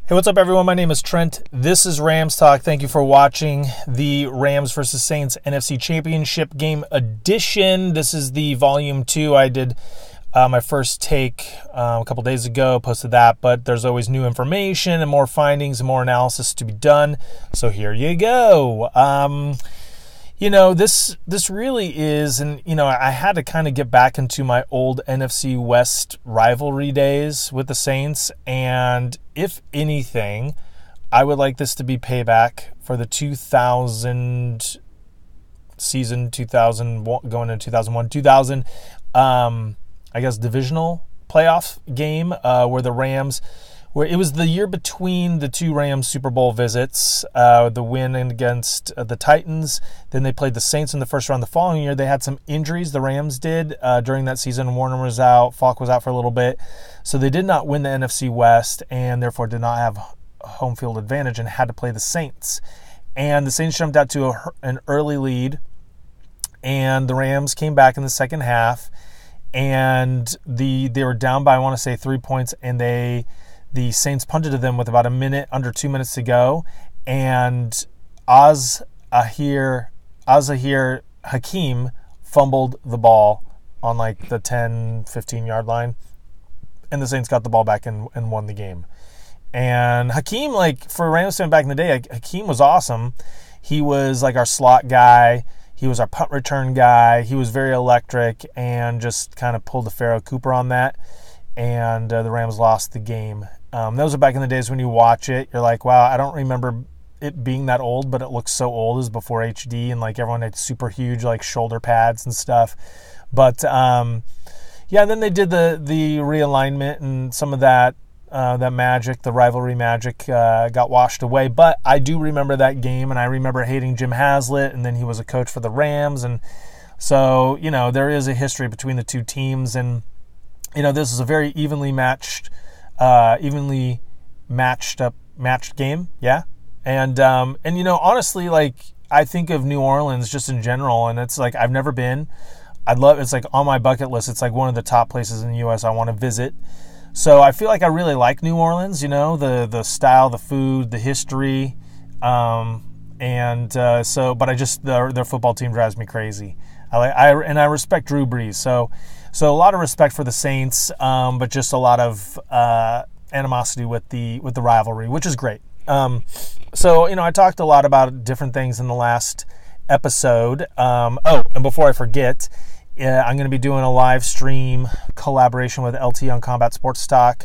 Hey, what's up, everyone? My name is Trent. This is Rams Talk. Thank you for watching the Rams versus Saints NFC Championship game edition. This is the volume 2. I did my first take a couple days ago, posted that, but there's always new information and more findings and more analysis to be done. So here you go. This really is, and, I had to kind of get back into my old NFC West rivalry days with the Saints, and if anything, I would like this to be payback for the 2000 season, 2001, going into 2001, divisional playoff game where the Rams, where it was the year between the two Rams Super Bowl visits, the win against the Titans. Then they played the Saints in the first round the following year. They had some injuries, the Rams did, during that season. Warner was out, Falk was out for a little bit. So they did not win the NFC West and therefore did not have home field advantage and had to play the Saints. And the Saints jumped out to an early lead, and the Rams came back in the second half, and they were down by, I want to say, 3 points, and the Saints punted to them with about under 2 minutes to go, and Aqib Hakim fumbled the ball on like the 10, 15-yard line, and the Saints got the ball back and won the game. And Hakim, for Rams fan back in the day, Hakim was awesome. He was like our slot guy. He was our punt return guy. He was very electric and just kind of pulled the Pharaoh Cooper on that. And the Rams lost the game. Those are back in the days when you watch it, you're like, wow, I don't remember it being that old, but it looks so old. It was before HD, and everyone had super huge shoulder pads and stuff. But then they did the realignment, and some of that magic, the rivalry magic, got washed away. But I do remember that game, and I remember hating Jim Haslett, and then he was a coach for the Rams, and so there is a history between the two teams, and this is a very evenly matched game, yeah. And honestly, I think of New Orleans just in general, and it's I've never been. It's on my bucket list. It's one of the top places in the U.S. I want to visit. So I feel I really like New Orleans. The style, the food, the history, but their football team drives me crazy. I respect Drew Brees. So a lot of respect for the Saints, but just a lot of animosity with the rivalry, which is great. I talked a lot about different things in the last episode. And before I forget, I'm going to be doing a live stream collaboration with LT on Combat Sports Talk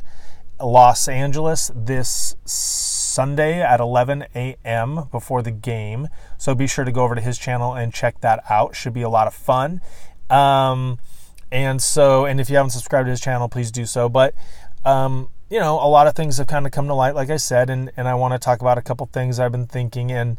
Los Angeles this Sunday at 11 a.m. before the game. So be sure to go over to his channel and check that out. Should be a lot of fun. And if you haven't subscribed to his channel, please do so. But, a lot of things have kind of come to light, like I said, and I want to talk about a couple things I've been thinking. And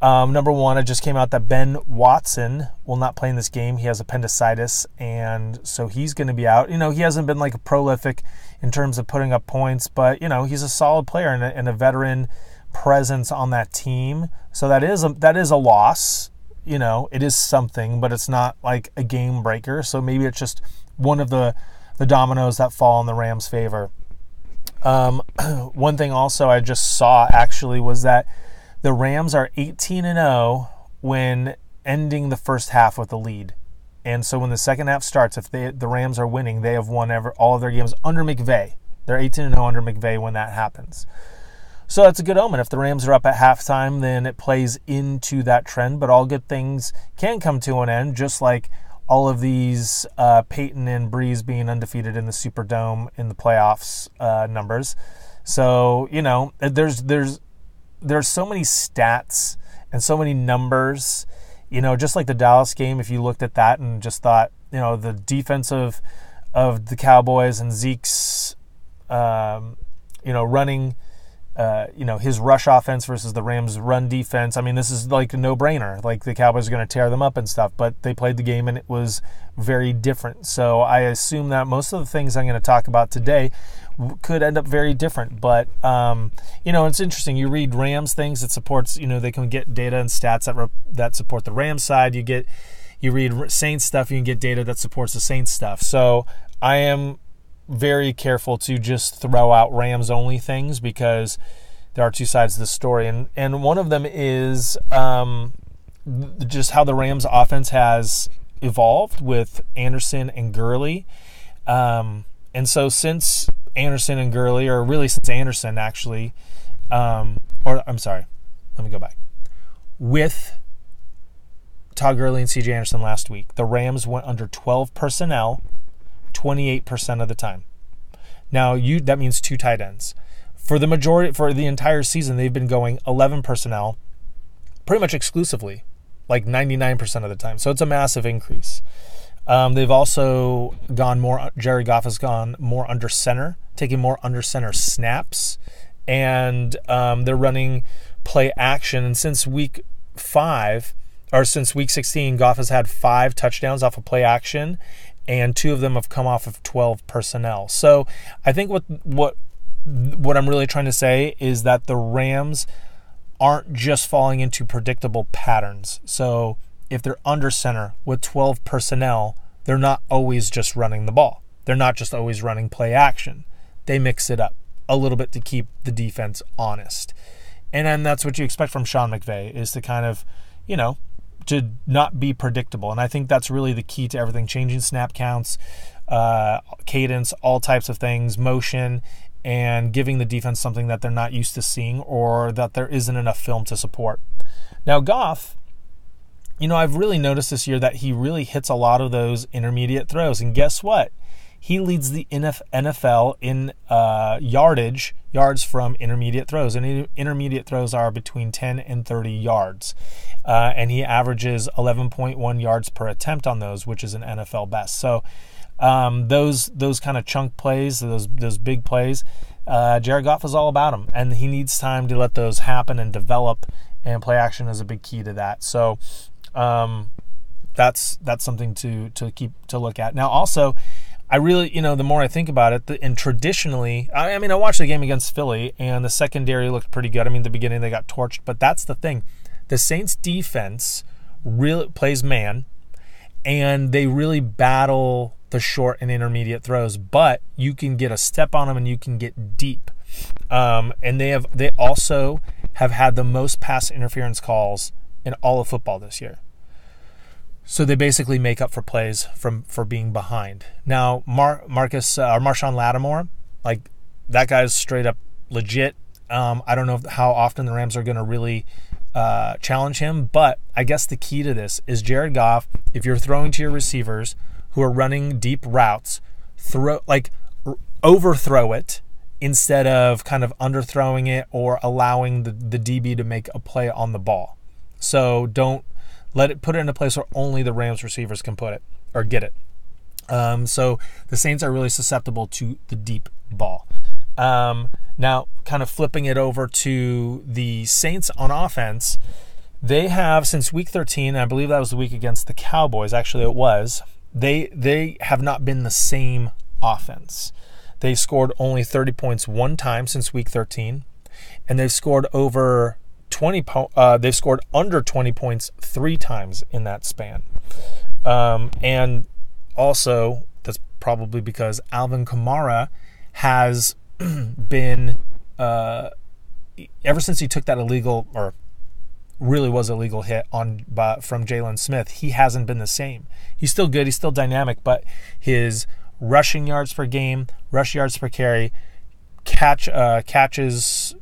number one, it just came out that Ben Watson will not play in this game. He has appendicitis, and so he's going to be out. He hasn't been prolific in terms of putting up points, but, he's a solid player and a veteran presence on that team. So that is a loss. It is something, but it's not a game breaker. So maybe it's just one of the dominoes that fall in the Rams' favor. One thing also I just saw actually was that the Rams are 18-0 when ending the first half with a lead. And so when the second half starts, if the Rams are winning, they have won all of their games under McVay. They're 18-0 under McVay when that happens. So that's a good omen. If the Rams are up at halftime, then it plays into that trend. But all good things can come to an end, just like all of these Peyton and Brees being undefeated in the Superdome in the playoffs numbers. So, there's so many stats and so many numbers, just like the Dallas game, if you looked at that and just thought, the defense of the Cowboys and Zeke's, running, his rush offense versus the Rams' run defense. I mean, this is a no-brainer. The Cowboys are going to tear them up and stuff, but they played the game and it was very different. So I assume that most of the things I'm going to talk about today could end up very different. But, it's interesting. You read Rams things that supports, they can get data and stats that support the Rams side. You read Saints stuff, you can get data that supports the Saints stuff. So I am very careful to just throw out Rams-only things because there are two sides to the story. And one of them is just how the Rams offense has evolved with Anderson and Gurley. And so since Anderson and Gurley, or really since Anderson actually, with Todd Gurley and C.J. Anderson last week, the Rams went under 12 personnel 28% of the time. Now, that means 2 tight ends. For the entire season, they've been going 11 personnel pretty much exclusively, like 99% of the time. So it's a massive increase. They've also gone more, Jared Goff has gone more under center, taking more under center snaps, and they're running play action. And since week 16, Goff has had 5 touchdowns off of play action, and 2 of them have come off of 12 personnel. So I think what I'm really trying to say is that the Rams aren't just falling into predictable patterns. So if they're under center with 12 personnel, they're not always just running the ball. They're not just always running play action. They mix it up a little bit to keep the defense honest. And then that's what you expect from Sean McVay, is to kind of, to not be predictable. And I think that's really the key to everything, changing snap counts, cadence, all types of things, motion, and giving the defense something that they're not used to seeing or that there isn't enough film to support. Now, Goff, I've really noticed this year that he really hits a lot of those intermediate throws. And guess what? He leads the NFL in yards from intermediate throws. And intermediate throws are between 10 and 30 yards. And he averages 11.1 yards per attempt on those, which is an NFL best. So those kind of chunk plays, those big plays, Jared Goff is all about them. And he needs time to let those happen and develop, and play action is a big key to that. So that's something to look at. Now, also, I really, the more I think about it, and traditionally, I watched the game against Philly, and the secondary looked pretty good. The beginning they got torched, but that's the thing. The Saints defense really plays man, and they really battle the short and intermediate throws, but you can get a step on them and you can get deep. And they also have had the most pass interference calls in all of football this year. So they basically make up for plays for being behind. Now, Marshawn Lattimore, like, that guy's straight up legit. I don't know how often the Rams are going to really challenge him, but I guess the key to this is Jared Goff, if you're throwing to your receivers who are running deep routes, overthrow it instead of kind of underthrowing it or allowing the DB to make a play on the ball. So don't put it in a place where only the Rams receivers can put it or get it. So the Saints are really susceptible to the deep ball. Now, kind of flipping it over to the Saints on offense, they have, since week 13, I believe that was the week against the Cowboys, actually it was, they have not been the same offense. They scored only 30 points one time since week 13, and they've scored under 20 points 3 times in that span. And also, that's probably because Alvin Kamara has been, ever since he took that illegal, or really was illegal hit from Jalen Smith, he hasn't been the same. He's still good, he's still dynamic, but his rushing yards per game, rush yards per carry, catches,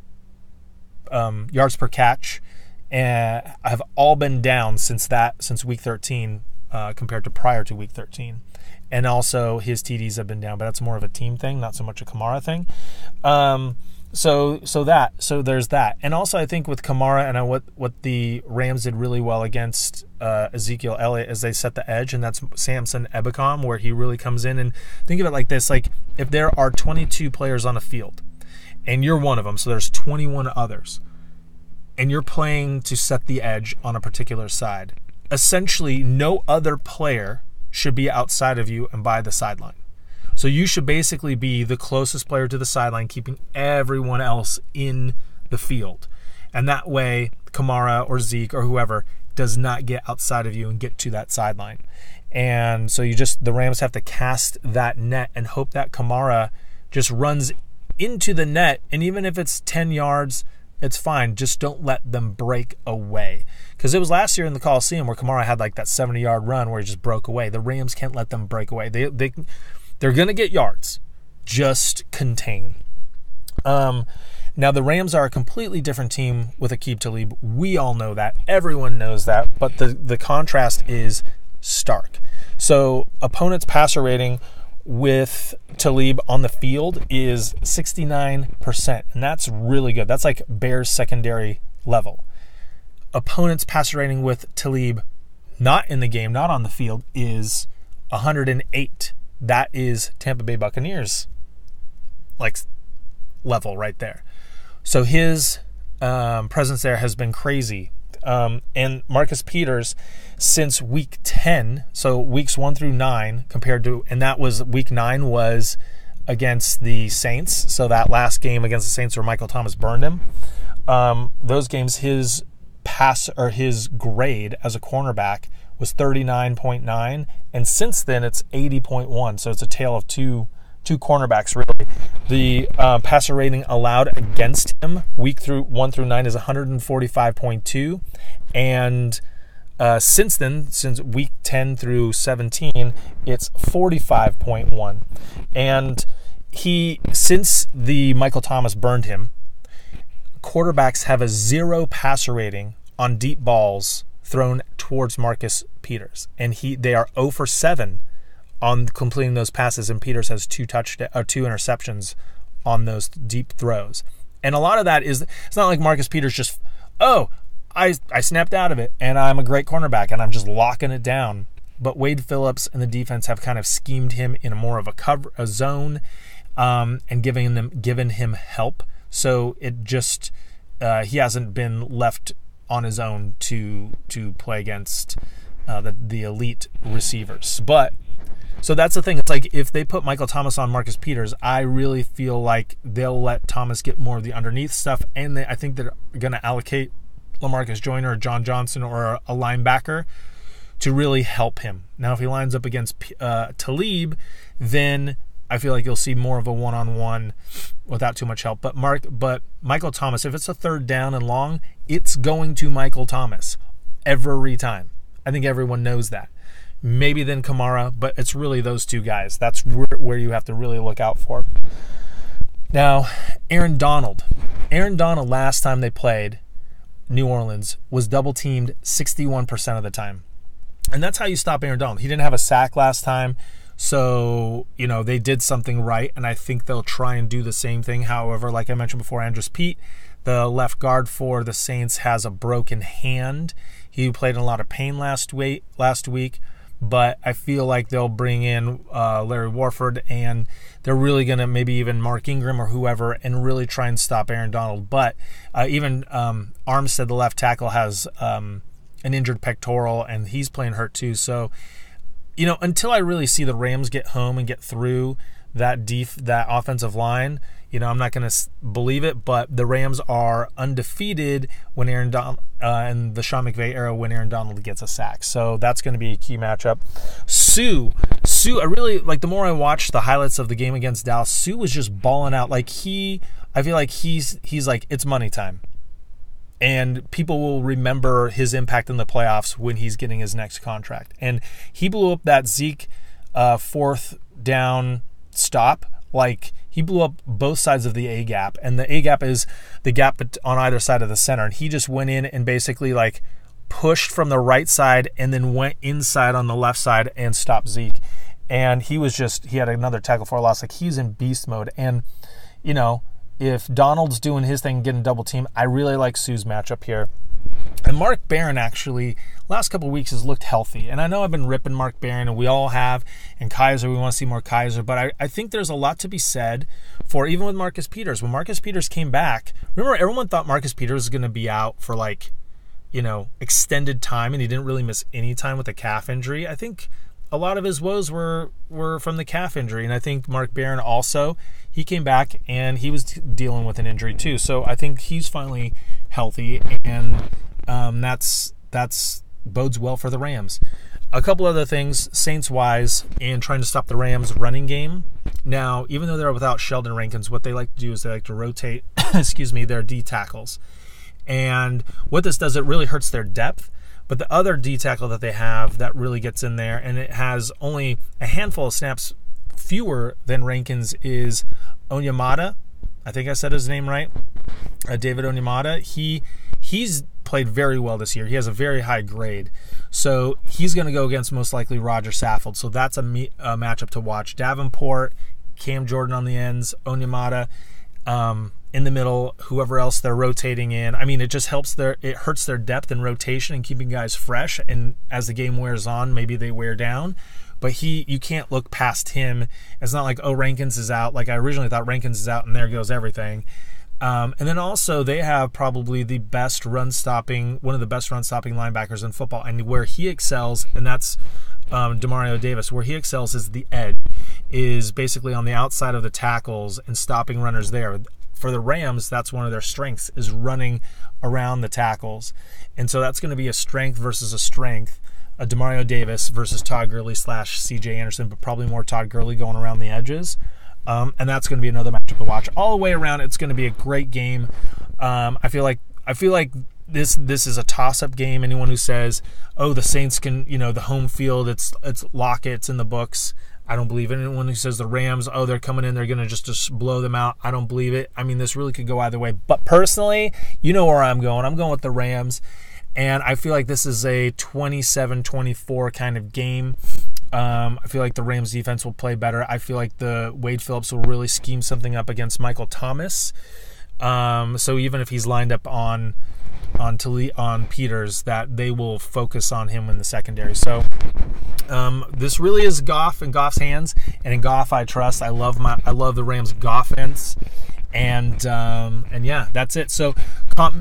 yards per catch, have all been down since week 13 compared to prior to week 13. And also his TDs have been down, but that's more of a team thing, not so much a Kamara thing. So there's that. And also I think with Kamara and what the Rams did really well against Ezekiel Elliott is they set the edge, and that's Samson Ebukam, where he really comes in. And think of it like this, like if there are 22 players on a field and you're one of them, so there's 21 others, and you're playing to set the edge on a particular side, essentially no other player should be outside of you and by the sideline. So you should basically be the closest player to the sideline, keeping everyone else in the field. And that way, Kamara or Zeke or whoever does not get outside of you and get to that sideline. And so the Rams have to cast that net and hope that Kamara just runs into the net. And even if it's 10 yards, it's fine. Just don't let them break away. Because it was last year in the Coliseum where Kamara had like that 70-yard run where he just broke away. The Rams can't let them break away. They're going to get yards. Just contain. Now, the Rams are a completely different team with Aqib Talib. We all know that. Everyone knows that. But the contrast is stark. So, opponents' passer rating with Talib on the field is 69%. And that's really good. That's like Bears secondary level. Opponents' passer rating with Talib not in the game, not on the field, is 108. That is Tampa Bay Buccaneers like level right there. So his presence there has been crazy. And Marcus Peters, since week 10, so weeks 1 through 9, and that was week 9 was against the Saints. So that last game against the Saints where Michael Thomas burned him. Those games, his his grade as a cornerback was 39.9, and since then it's 80.1. So it's a tale of two cornerbacks, really. The passer rating allowed against him week 1 through 9 is 145.2, and since then, since week 10 through 17, it's 45.1. And since the Michael Thomas burned him, quarterbacks have a 0 passer rating on deep balls thrown towards Marcus Peters, and they are 0 for 7 on completing those passes, and Peters has 2 interceptions on those deep throws. And a lot of that is, it's not like Marcus Peters just, I snapped out of it and I'm a great cornerback and I'm just locking it down. But Wade Phillips and the defense have kind of schemed him in more of a zone, and given him help. So it just he hasn't been left on his own to play against the elite receivers. But so that's the thing. It's like if they put Michael Thomas on Marcus Peters, I really feel like they'll let Thomas get more of the underneath stuff, and I think they're going to allocate LaMarcus Joyner or John Johnson or a linebacker to really help him. Now, if he lines up against Talib, then I feel like you'll see more of a one-on-one without too much help. But Michael Thomas, if it's a 3rd down and long, it's going to Michael Thomas every time. I think everyone knows that. Maybe then Kamara, but it's really those 2 guys. That's where you have to really look out for. Now, Aaron Donald. Aaron Donald, last time they played New Orleans, was double-teamed 61% of the time. And that's how you stop Aaron Donald. He didn't have a sack last time, so, they did something right, and I think they'll try and do the same thing. However, like I mentioned before, Andres Pete, the left guard for the Saints, has a broken hand. He played in a lot of pain last week, but I feel like they'll bring in Larry Warford, and they're really going to maybe even Mark Ingram or whoever and really try and stop Aaron Donald. But even Armstead, the left tackle, has an injured pectoral, and he's playing hurt too. So, until I really see the Rams get home and get through that offensive line, I'm not going to believe it. But the Rams are undefeated when in the Sean McVay era when Aaron Donald gets a sack. So that's going to be a key matchup. Suh, I really like. The more I watched the highlights of the game against Dallas, Suh was just balling out. I feel like he's like, it's money time. And people will remember his impact in the playoffs when he's getting his next contract. And he blew up that Zeke 4th down stop. Like, he blew up both sides of the A-gap. And the A-gap is the gap on either side of the center. And he just went in and basically, pushed from the right side and then went inside on the left side and stopped Zeke. And he had another tackle for a loss. He's in beast mode. And, if Donald's doing his thing, getting double team, I really like Suh's matchup here. And Mark Barron, actually, last couple of weeks has looked healthy. And I know I've been ripping Mark Barron, and we all have. And Kaiser, we want to see more Kaiser. But I think there's a lot to be said for, even with Marcus Peters. When Marcus Peters came back, remember, everyone thought Marcus Peters was going to be out for, extended time, and he didn't really miss any time with a calf injury. I think a lot of his woes were from the calf injury. And I think Mark Barron also, he came back and he was dealing with an injury too. So I think he's finally healthy, and that's bodes well for the Rams. A couple other things, Saints-wise, in trying to stop the Rams' running game. Now, even though they're without Sheldon Rankins, what they like to do is they like to rotate, their D tackles. And what this does, it really hurts their depth. But the other D tackle that they have that really gets in there, and it has only a handful of snaps fewer than Rankins, is Onyemata. I think I said his name right. David Onyemata. He's played very well this year. He has a very high grade. So he's going to go against most likely Roger Saffold. So that's a matchup to watch. Davenport, Cam Jordan on the ends, Onyemata in the middle, whoever else they're rotating in. I mean, it just hurts their depth and rotation and keeping guys fresh. And as the game wears on, maybe they wear down. But you can't look past him. It's not like, oh, Rankins is out. Like I originally thought Rankins is out and there goes everything. And then also they have probably one of the best run-stopping linebackers in football. And where he excels, and that's Demario Davis, where he excels is the edge, is basically on the outside of the tackles and stopping runners there. For the Rams, that's one of their strengths, is running around the tackles. And so that's going to be a strength versus a strength. Demario Davis versus Todd Gurley / CJ Anderson, but probably more Todd Gurley going around the edges. And that's going to be another matchup to watch. All the way around, it's going to be a great game. I feel like this is a toss-up game. Anyone who says, oh, the Saints can, the home field, it's Lockett's in the books, I don't believe it. Anyone who says the Rams, oh, they're coming in, they're going to just blow them out, I don't believe it. I mean, this really could go either way. But personally, you know where I'm going. I'm going with the Rams. And I feel like this is a 27-24 kind of game. I feel like the Rams defense will play better. I feel like the Wade Phillips will really scheme something up against Michael Thomas. So even if he's lined up on Peters, that they will focus on him in the secondary. So this really is Goff and Goff's hands, and in Goff I trust. I love the Rams' Goffense. And yeah, that's it. So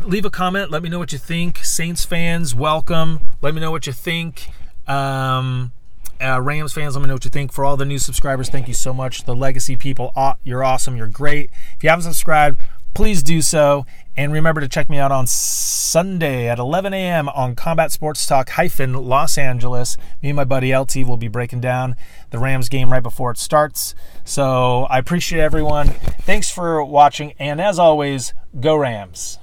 leave a comment. Let me know what you think. Saints fans, welcome. Let me know what you think. Rams fans, let me know what you think. For all the new subscribers, thank you so much. The legacy people, you're awesome. You're great. If you haven't subscribed, please do so. And remember to check me out on Sunday at 11 a.m. on Combat Sports Talk Los Angeles. Me and my buddy LT will be breaking down the Rams game right before it starts. So I appreciate everyone. Thanks for watching. And as always, go Rams.